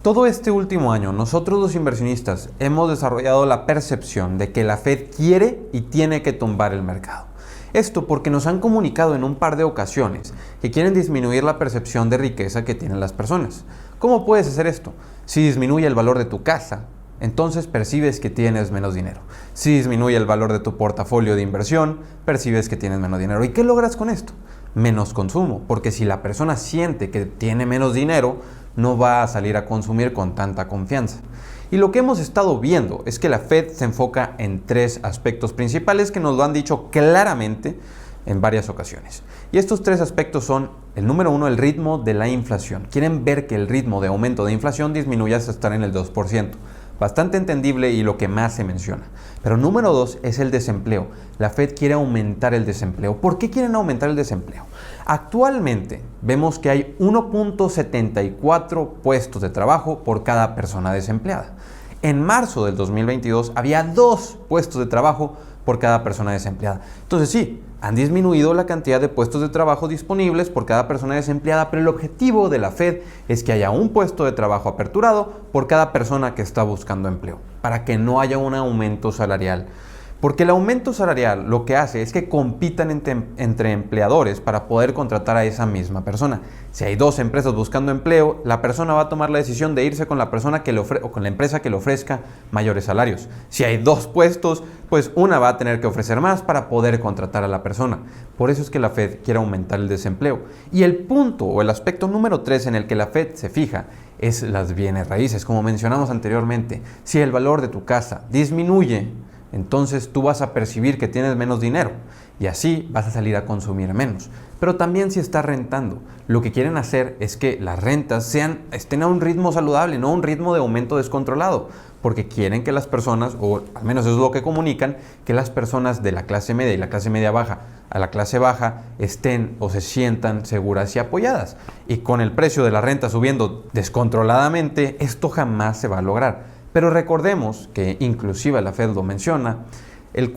Todo este último año, nosotros los inversionistas hemos desarrollado la percepción de que la Fed quiere y tiene que tumbar el mercado. Esto porque nos han comunicado en un par de ocasiones que quieren disminuir la percepción de riqueza que tienen las personas. ¿Cómo puedes hacer esto? Si disminuye el valor de tu casa, entonces percibes que tienes menos dinero. Si disminuye el valor de tu portafolio de inversión, percibes que tienes menos dinero. ¿Y qué logras con esto? Menos consumo, porque si la persona siente que tiene menos dinero, no va a salir a consumir con tanta confianza. Y lo que hemos estado viendo es que la Fed se enfoca en tres aspectos principales que nos lo han dicho claramente en varias ocasiones. Y estos tres aspectos son, el número uno, el ritmo de la inflación. Quieren ver que el ritmo de aumento de inflación disminuya hasta estar en el 2%. Bastante entendible y lo que más se menciona. Pero número dos es el desempleo. La Fed quiere aumentar el desempleo. ¿Por qué quieren aumentar el desempleo? Actualmente vemos que hay 1.74 puestos de trabajo por cada persona desempleada. En marzo del 2022 había 2 puestos de trabajo por cada persona desempleada. Entonces sí, han disminuido la cantidad de puestos de trabajo disponibles por cada persona desempleada, pero el objetivo de la Fed es que haya un puesto de trabajo aperturado por cada persona que está buscando empleo, para que no haya un aumento salarial. Porque el aumento salarial lo que hace es que compitan entre empleadores para poder contratar a esa misma persona. Si hay 2 empresas buscando empleo, la persona va a tomar la decisión de irse con la persona que o con la empresa que le ofrezca mayores salarios. Si hay 2 puestos, pues una va a tener que ofrecer más para poder contratar a la persona. Por eso es que la Fed quiere aumentar el desempleo. Y el punto o el aspecto número 3 en el que la Fed se fija es las bienes raíces. Como mencionamos anteriormente, si el valor de tu casa disminuye, entonces tú vas a percibir que tienes menos dinero y así vas a salir a consumir menos. Pero también si estás rentando, lo que quieren hacer es que las rentas estén a un ritmo saludable, no a un ritmo de aumento descontrolado, porque quieren que las personas, o al menos eso es lo que comunican, que las personas de la clase media y la clase media baja a la clase baja estén o se sientan seguras y apoyadas. Y con el precio de la renta subiendo descontroladamente, esto jamás se va a lograr. Pero recordemos que inclusive la Fed lo menciona,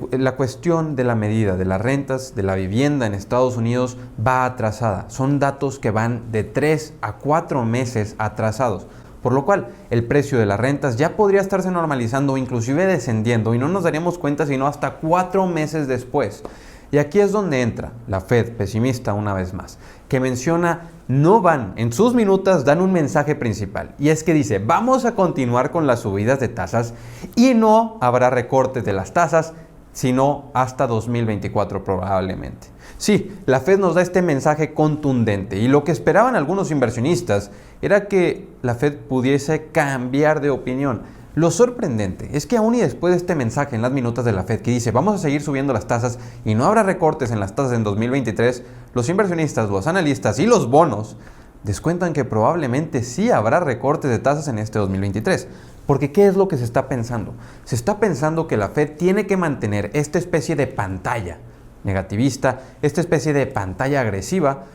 la cuestión de la medida de las rentas de la vivienda en Estados Unidos va atrasada. Son datos que van de 3 a 4 meses atrasados, por lo cual el precio de las rentas ya podría estarse normalizando o inclusive descendiendo y no nos daríamos cuenta sino hasta 4 meses después. Y aquí es donde entra la Fed pesimista una vez más, que menciona, en sus minutas dan un mensaje principal, y es que dice, vamos a continuar con las subidas de tasas y no habrá recortes de las tasas, sino hasta 2024 probablemente. Sí, la Fed nos da este mensaje contundente y lo que esperaban algunos inversionistas era que la Fed pudiese cambiar de opinión. Lo sorprendente es que aún y después de este mensaje en las minutas de la Fed que dice vamos a seguir subiendo las tasas y no habrá recortes en las tasas en 2023, los inversionistas, los analistas y los bonos descuentan que probablemente sí habrá recortes de tasas en este 2023. Porque ¿qué es lo que se está pensando? Se está pensando que la Fed tiene que mantener esta especie de pantalla negativista, esta especie de pantalla agresiva,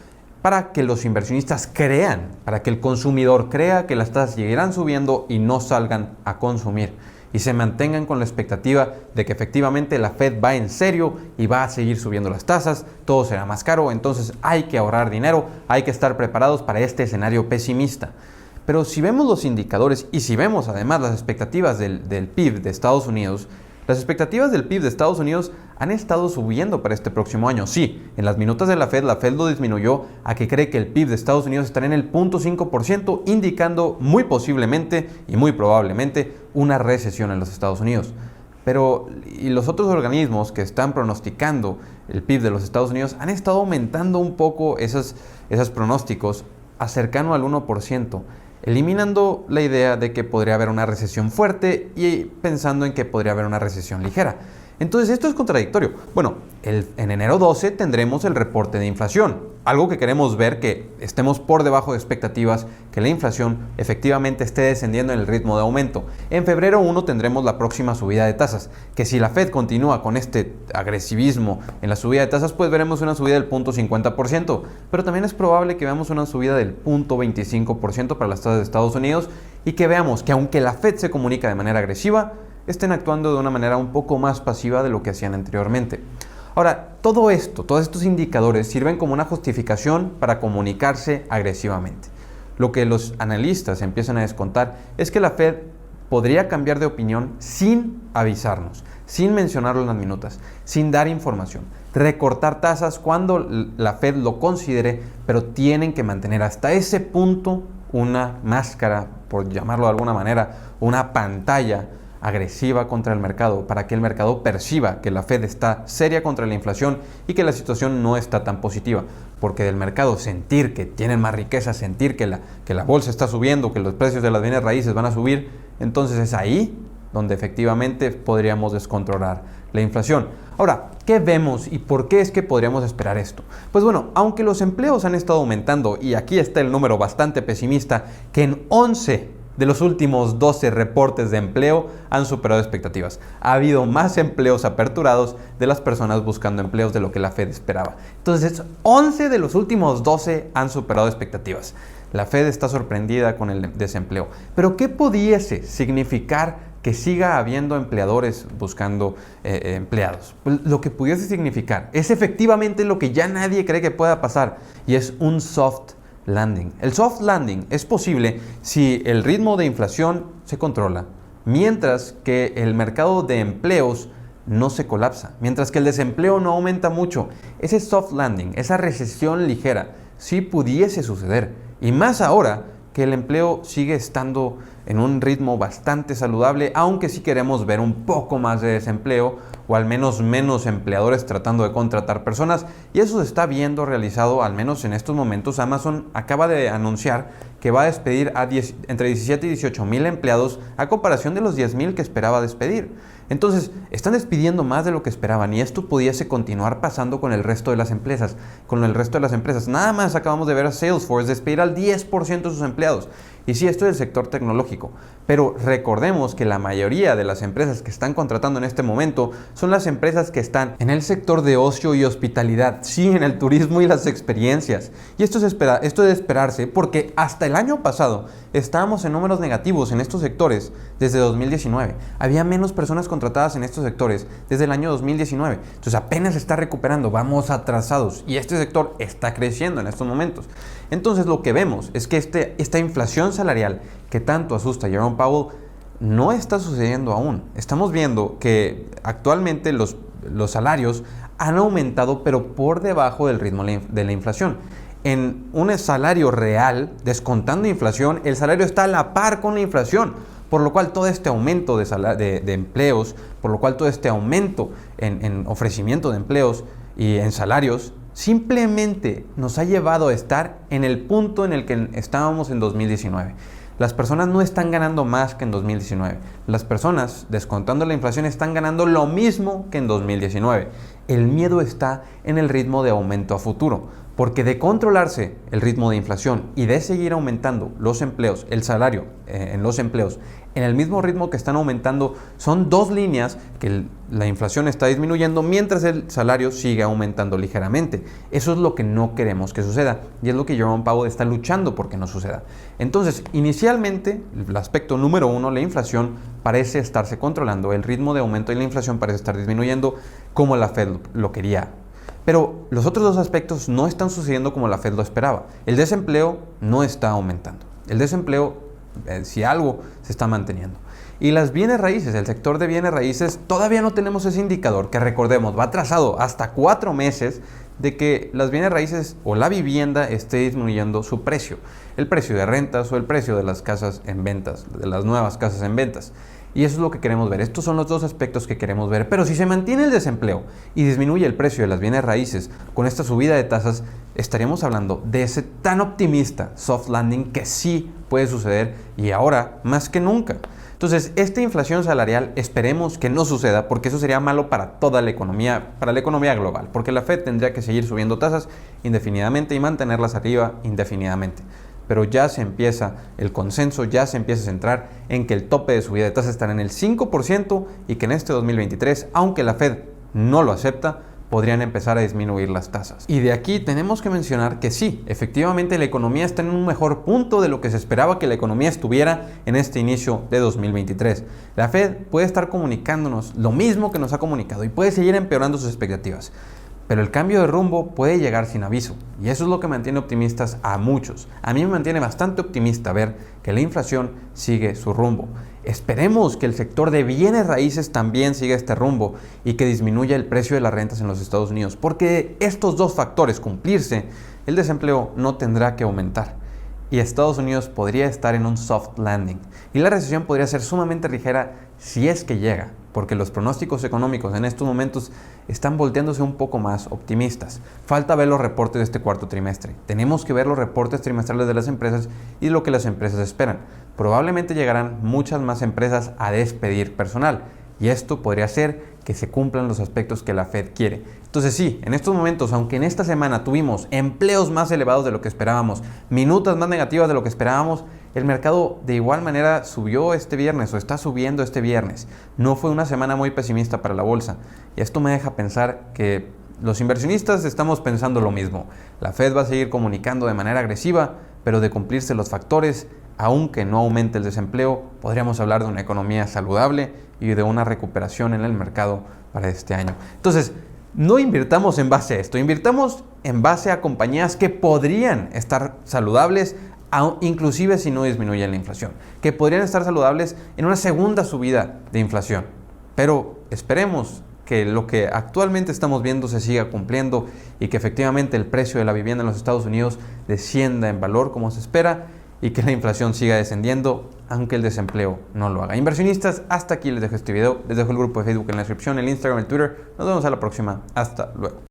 para que los inversionistas crean, para que el consumidor crea que las tasas seguirán subiendo y no salgan a consumir y se mantengan con la expectativa de que efectivamente la Fed va en serio y va a seguir subiendo las tasas, todo será más caro, entonces hay que ahorrar dinero, hay que estar preparados para este escenario pesimista. Pero si vemos los indicadores y si vemos además las expectativas del PIB de Estados Unidos, las expectativas del PIB de Estados Unidos han estado subiendo para este próximo año. Sí, en las minutas de la Fed lo disminuyó a que cree que el PIB de Estados Unidos estará en el 0.5%, indicando muy posiblemente y muy probablemente una recesión en los Estados Unidos. Pero y los otros organismos que están pronosticando el PIB de los Estados Unidos han estado aumentando un poco esos pronósticos a cercano al 1%. Eliminando la idea de que podría haber una recesión fuerte y pensando en que podría haber una recesión ligera. Entonces esto es contradictorio. Bueno, en enero 12 tendremos el reporte de inflación, algo que queremos ver que estemos por debajo de expectativas, que la inflación efectivamente esté descendiendo en el ritmo de aumento. En febrero 1 tendremos la próxima subida de tasas, que si la Fed continúa con este agresivismo en la subida de tasas, pues veremos una subida del 0.50%, pero también es probable que veamos una subida del 0.25% para las tasas de Estados Unidos y que veamos que aunque la Fed se comunica de manera agresiva, estén actuando de una manera un poco más pasiva de lo que hacían anteriormente. Ahora, todo esto, todos estos indicadores sirven como una justificación para comunicarse agresivamente. Lo que los analistas empiezan a descontar es que la Fed podría cambiar de opinión sin avisarnos, sin mencionarlo en las minutas, sin dar información, recortar tasas cuando la Fed lo considere, pero tienen que mantener hasta ese punto una máscara, por llamarlo de alguna manera, una pantalla agresiva contra el mercado, para que el mercado perciba que la Fed está seria contra la inflación y que la situación no está tan positiva, porque del mercado sentir que tienen más riqueza, sentir que la bolsa está subiendo, que los precios de las bienes raíces van a subir, entonces es ahí donde efectivamente podríamos descontrolar la inflación. Ahora, ¿qué vemos y por qué es que podríamos esperar esto? Pues bueno, aunque los empleos han estado aumentando, y aquí está el número bastante pesimista, que en 11 de los últimos 12 reportes de empleo han superado expectativas. Ha habido más empleos aperturados de las personas buscando empleos de lo que la Fed esperaba. Entonces, 11 de los últimos 12 han superado expectativas. La Fed está sorprendida con el desempleo. Pero ¿qué pudiese significar que siga habiendo empleadores buscando empleados? Pues lo que pudiese significar es efectivamente lo que ya nadie cree que pueda pasar, y es un soft landing. El soft landing es posible si el ritmo de inflación se controla, mientras que el mercado de empleos no se colapsa, mientras que el desempleo no aumenta mucho. Ese soft landing, esa recesión ligera, sí pudiese suceder, y más ahora que el empleo sigue estando en un ritmo bastante saludable, aunque sí queremos ver un poco más de desempleo, o al menos menos empleadores tratando de contratar personas, y eso se está viendo realizado al menos en estos momentos. Amazon acaba de anunciar que va a despedir a entre 17 y 18 mil empleados a comparación de los 10 mil que esperaba despedir. Entonces, están despidiendo más de lo que esperaban, y esto pudiese continuar pasando con el resto de las empresas. Nada más acabamos de ver a Salesforce despedir al 10% de sus empleados. Y sí, esto es el sector tecnológico, pero recordemos que la mayoría de las empresas que están contratando en este momento son las empresas que están en el sector de ocio y hospitalidad, sí, en el turismo y las experiencias. Y esto es de esperarse, porque hasta el año pasado estábamos en números negativos en estos sectores desde 2019. Había menos personas contratadas en estos sectores desde el año 2019. Entonces apenas se está recuperando, vamos atrasados, y este sector está creciendo en estos momentos. Entonces lo que vemos es que esta inflación salarial que tanto asusta a Jerome Powell no está sucediendo aún. Estamos viendo que actualmente los salarios han aumentado, pero por debajo del ritmo de la inflación. En un salario real, descontando inflación, el salario está a la par con la inflación, por lo cual todo este aumento de empleos, por lo cual todo este aumento en ofrecimiento de empleos y en salarios, simplemente nos ha llevado a estar en el punto en el que estábamos en 2019. Las personas no están ganando más que en 2019. Las personas, descontando la inflación, están ganando lo mismo que en 2019. El miedo está en el ritmo de aumento a futuro, porque de controlarse el ritmo de inflación y de seguir aumentando los empleos, el salario en los empleos, en el mismo ritmo que están aumentando, son dos líneas que la inflación está disminuyendo mientras el salario sigue aumentando ligeramente. Eso es lo que no queremos que suceda, y es lo que Jerome Powell está luchando porque no suceda. Entonces, inicialmente, el aspecto número uno, la inflación, parece estarse controlando, el ritmo de aumento de la inflación parece estar disminuyendo como la Fed lo quería. Pero los otros dos aspectos no están sucediendo como la Fed lo esperaba. El desempleo no está aumentando. El desempleo, si algo, se está manteniendo. Y las bienes raíces, el sector de bienes raíces, todavía no tenemos ese indicador que, recordemos, va atrasado hasta 4 meses de que las bienes raíces o la vivienda esté disminuyendo su precio. El precio de rentas o el precio de las casas en ventas, de las nuevas casas en ventas. Y eso es lo que queremos ver. Estos son los dos aspectos que queremos ver. Pero si se mantiene el desempleo y disminuye el precio de las bienes raíces con esta subida de tasas, estaríamos hablando de ese tan optimista soft landing que sí puede suceder, y ahora más que nunca. Entonces, esta inflación salarial esperemos que no suceda, porque eso sería malo para toda la economía, para la economía global, porque la Fed tendría que seguir subiendo tasas indefinidamente y mantenerlas arriba indefinidamente. Pero ya se empieza el consenso, ya se empieza a centrar en que el tope de subida de tasas estará en el 5%, y que en este 2023, aunque la Fed no lo acepta, podrían empezar a disminuir las tasas. Y de aquí tenemos que mencionar que sí, efectivamente la economía está en un mejor punto de lo que se esperaba que la economía estuviera en este inicio de 2023. La Fed puede estar comunicándonos lo mismo que nos ha comunicado y puede seguir empeorando sus expectativas. Pero el cambio de rumbo puede llegar sin aviso, y eso es lo que mantiene optimistas a muchos. A mí me mantiene bastante optimista ver que la inflación sigue su rumbo. Esperemos que el sector de bienes raíces también siga este rumbo y que disminuya el precio de las rentas en los Estados Unidos, porque de estos dos factores cumplirse, el desempleo no tendrá que aumentar y Estados Unidos podría estar en un soft landing y la recesión podría ser sumamente ligera si es que llega, porque los pronósticos económicos en estos momentos están volteándose un poco más optimistas. Falta ver los reportes de este cuarto trimestre. Tenemos que ver los reportes trimestrales de las empresas y lo que las empresas esperan. Probablemente llegarán muchas más empresas a despedir personal y esto podría hacer que se cumplan los aspectos que la Fed quiere. Entonces sí, en estos momentos, aunque en esta semana tuvimos empleos más elevados de lo que esperábamos, minutas más negativas de lo que esperábamos, el mercado de igual manera subió este viernes o está subiendo este viernes. No fue una semana muy pesimista para la bolsa y esto me deja pensar que los inversionistas estamos pensando lo mismo. La Fed va a seguir comunicando de manera agresiva, pero de cumplirse los factores, aunque no aumente el desempleo, podríamos hablar de una economía saludable y de una recuperación en el mercado para este año. Entonces, no invirtamos en base a esto, invirtamos en base a compañías que podrían estar saludables, inclusive si no disminuye la inflación, que podrían estar saludables en una segunda subida de inflación. Pero esperemos que lo que actualmente estamos viendo se siga cumpliendo y que efectivamente el precio de la vivienda en los Estados Unidos descienda en valor como se espera y que la inflación siga descendiendo, aunque el desempleo no lo haga. Inversionistas, hasta aquí les dejo este video. Les dejo el grupo de Facebook en la descripción, el Instagram, el Twitter. Nos vemos a la próxima. Hasta luego.